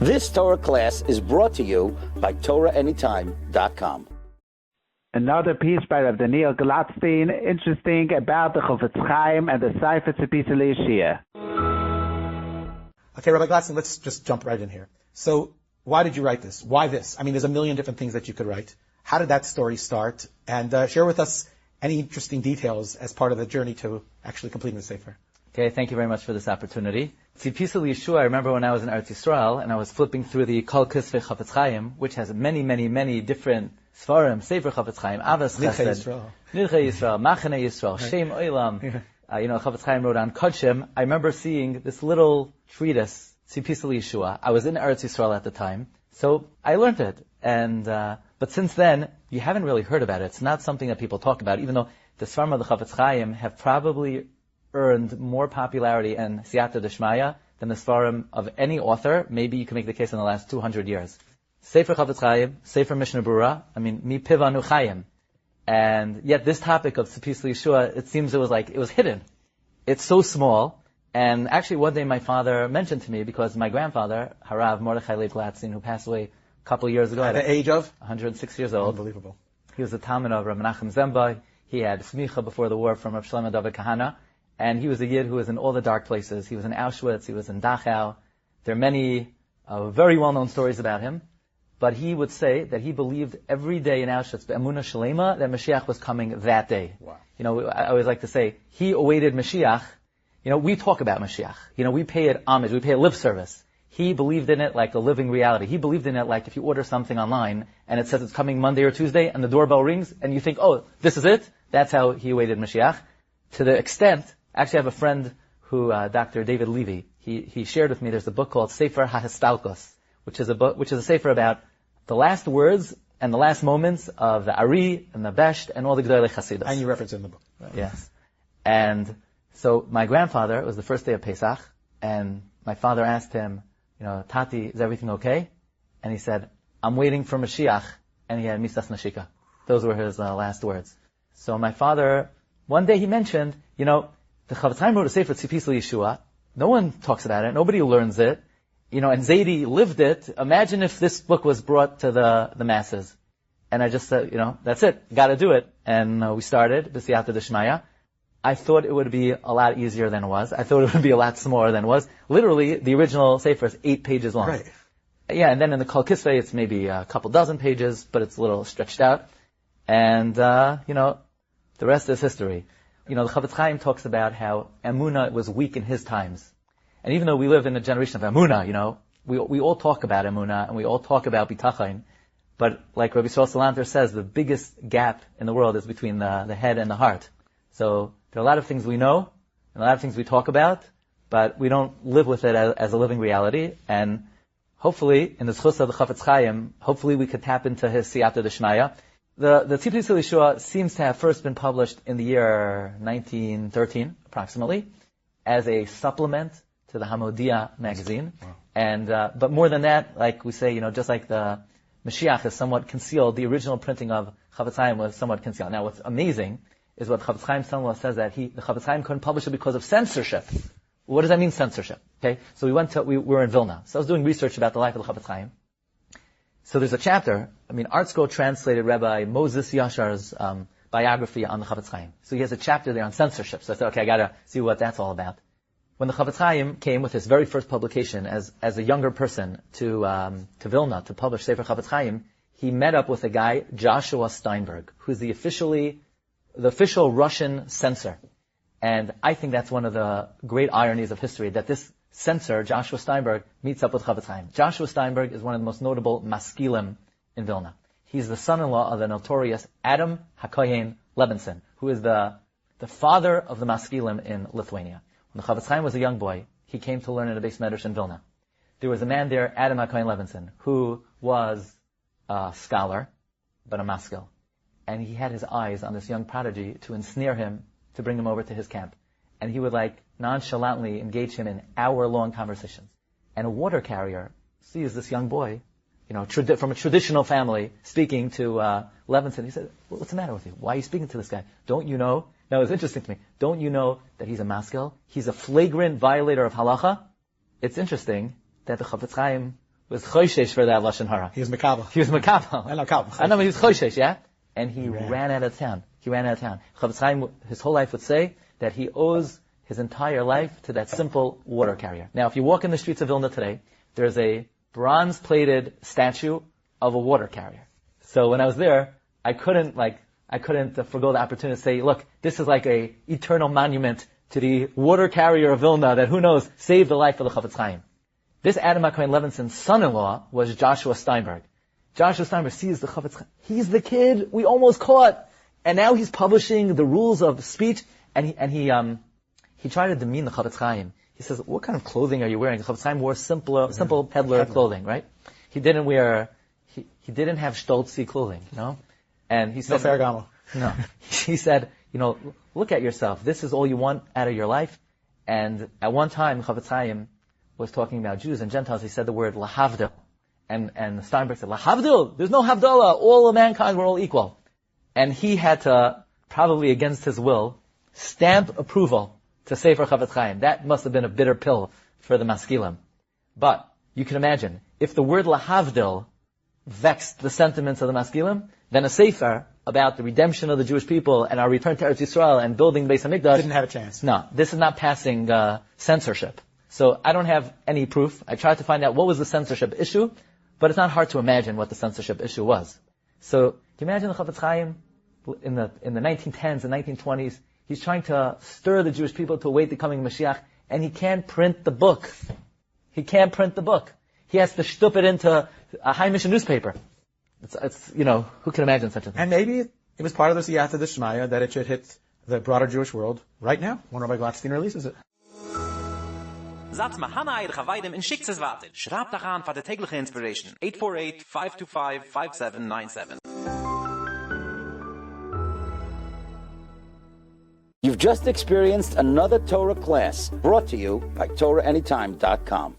This Torah class is brought to you by TorahAnytime.com. Another piece by Rabbi Glatstein, interesting about the Chofetz Chaim and the Sefer Tzipisa Shia. Okay, Rabbi Glatstein, let's just jump right in here. So, why did you write this? Why this? I mean, there's a million different things that you could write. How did that story start? And share with us any interesting details as part of the journey to actually completing the Sefer. Okay, thank you very much for this opportunity. Tzipisa Yeshua, I remember when I was in Eretz Yisrael, and I was flipping through the Kol Kisvei Chofetz Chaim, which has many different Sefarim, Sefer Chofetz Chaim, Avos Chesed, Nidchei Yisrael, Machane Yisrael, Shem Olam. Chofetz Chaim wrote on Kodshim. I remember seeing this little treatise, Tzipisa Yeshua. I was in Eretz Yisrael at the time, so I learned it. And but since then, you haven't really heard about it. It's not something that people talk about, even though the Sefarim of the Chofetz Chaim have probably earned more popularity and siyata d'shmaya than the Sefarim of any author. Maybe you can make the case in the last 200 years. Sefer Chofetz Chaim, Sefer Mishnah Berurah, mi pivanu Chaim. And yet this topic of Tzipisa Yeshua, it seems it was hidden. It's so small. And actually one day my father mentioned to me, because my grandfather, Harav Mordechai Leib Glatstein, who passed away a couple of years ago. At the age of? 106 years old. Unbelievable. He was the Talmud of Rabbi Menachem Zemba. He had smicha before the war from Rabbi Shlomo David Kahana. And he was a yid who was in all the dark places. He was in Auschwitz, he was in Dachau. There are many very well-known stories about him. But he would say that he believed every day in Auschwitz, Be'emunah Shalema, that Mashiach was coming that day. Wow. I always like to say, he awaited Mashiach. We talk about Mashiach. We pay it homage, we pay it lip service. He believed in it like a living reality. He believed in it like if you order something online and it says it's coming Monday or Tuesday and the doorbell rings and you think, oh, this is it? That's how he awaited Mashiach. To the extent, actually I have a friend who, Dr. David Levy, he shared with me, there's a book called Sefer HaHistalkos, which is a sefer about the last words and the last moments of the Ari and the Besht and all the G'dolei Chasidus. And you reference it in the book. Right? Yes. And so my grandfather, it was the first day of Pesach, and my father asked him, Tati, is everything okay? And he said, I'm waiting for Mashiach, and he had Misas Nashika. Those were his last words. So my father, one day he mentioned, the Chofetz Chaim wrote a Sefer Tzipisa Yeshua. No one talks about it. Nobody learns it. And Zaidi lived it. Imagine if this book was brought to the masses. And I just said, that's it. Got to do it. And we started, B'siyata D'Shmaya. I thought it would be a lot easier than it was. I thought it would be a lot smaller than it was. Literally, the original Sefer is 8 pages long. Right. Yeah, and then in the Kol Kisvei, it's maybe a couple dozen pages, but it's a little stretched out. And, the rest is history. The Chofetz Chaim talks about how Emunah was weak in his times. And even though we live in a generation of Emunah, we all talk about Emunah, and we all talk about Bitachon, but like Rabbi Yisrael Salanter says, the biggest gap in the world is between the head and the heart. So, there are a lot of things we know, and a lot of things we talk about, but we don't live with it as a living reality. And hopefully, in the Zchus of the Chofetz Chaim, hopefully we could tap into his Siyata D'Shmaya. The Tzipisa Yeshua seems to have first been published in the year 1913, approximately, as a supplement to the Hamodia magazine. Wow. And but more than that, like we say, just like the Mashiach is somewhat concealed, the original printing of Chofetz Chaim was somewhat concealed. Now, what's amazing is what Chofetz Chaim son-in-law says, that the Chofetz Chaim couldn't publish it because of censorship. What does that mean, censorship? Okay, so we were in Vilna. So I was doing research about the life of the Chofetz Chaim. So there's a chapter, ArtScroll translated Rabbi Moses Yashar's biography on the Chofetz Chaim. So he has a chapter there on censorship. So I said, okay, I gotta see what that's all about. When the Chofetz Chaim came with his very first publication as a younger person to Vilna to publish Sefer Chofetz Chaim, he met up with a guy, Joshua Steinberg, who's the official Russian censor. And I think that's one of the great ironies of history, that this censor, Joshua Steinberg, meets up with Chofetz Chaim. Joshua Steinberg is one of the most notable maskilim in Vilna. He's the son-in-law of the notorious Adam HaKohen Levinson, who is the father of the maskilim in Lithuania. When the Chofetz Chaim was a young boy, he came to learn in a Beis Medrash in Vilna. There was a man there, Adam HaKohen Levinson, who was a scholar, but a maskil. And he had his eyes on this young prodigy to ensnare him, to bring him over to his camp. And he would nonchalantly engage him in hour-long conversations. And a water carrier sees this young boy, from a traditional family, speaking to Levinson. He said, well, what's the matter with you? Why are you speaking to this guy? Don't you know? Now, it's interesting to me. Don't you know that he's a maskil? He's a flagrant violator of halacha. It's interesting that the Chofetz Chaim was choishesh for that lashon hara. He was Makabel. He was makabel. And Makabel. I know, but he was choishesh, yeah? And he ran out of town. Chofetz Chaim, his whole life would say that he owes his entire life to that simple water carrier. Now, if you walk in the streets of Vilna today, there's a bronze-plated statue of a water carrier. So when I was there, I couldn't forgo the opportunity to say, look, this is like a eternal monument to the water carrier of Vilna that, who knows, saved the life of the Chofetz Chaim. This Adam HaKohen Levinson's son-in-law was Joshua Steinberg. Joshua Steinberg sees the Chofetz Chaim. He's the kid we almost caught. And now he's publishing the rules of speech, and he tried to demean the Chofetz Chaim. He says, what kind of clothing are you wearing? The Chofetz Chaim wore simple peddler clothing, right? He didn't have stoltzy clothing, you know? And he said, no Ferragamo. No. He said, look at yourself. This is all you want out of your life. And at one time, Chofetz Chaim was talking about Jews and Gentiles. He said the word lahavdil. And Steinberg said, lahavdil, there's no havdalah. All of mankind, we're all equal. And he had to, probably against his will, stamp approval to Sefer Chofetz Chaim. That must have been a bitter pill for the Maskilim. But you can imagine, if the word lahavdil vexed the sentiments of the Maskilim, then a Sefer about the redemption of the Jewish people and our return to Eretz Yisrael and building Beis HaMikdash didn't have a chance. No, this is not passing censorship. So I don't have any proof. I tried to find out what was the censorship issue, but it's not hard to imagine what the censorship issue was. So can you imagine the Chofetz Chaim in the 1910s and 1920s? He's trying to stir the Jewish people to await the coming Mashiach, and he can't print the book. He can't print the book. He has to shtup it into a high mission newspaper. It's who can imagine such a thing? And maybe it was part of the Siyata D'Shmaya that it should hit the broader Jewish world right now when Rabbi Glatstein releases it. Satz ma Hanna Eir Chavaidem in schickt es weiter. Schreibt doch an für die tägliche Inspiration. 848-525-5797. You've just experienced another Torah class brought to you by TorahAnytime.com.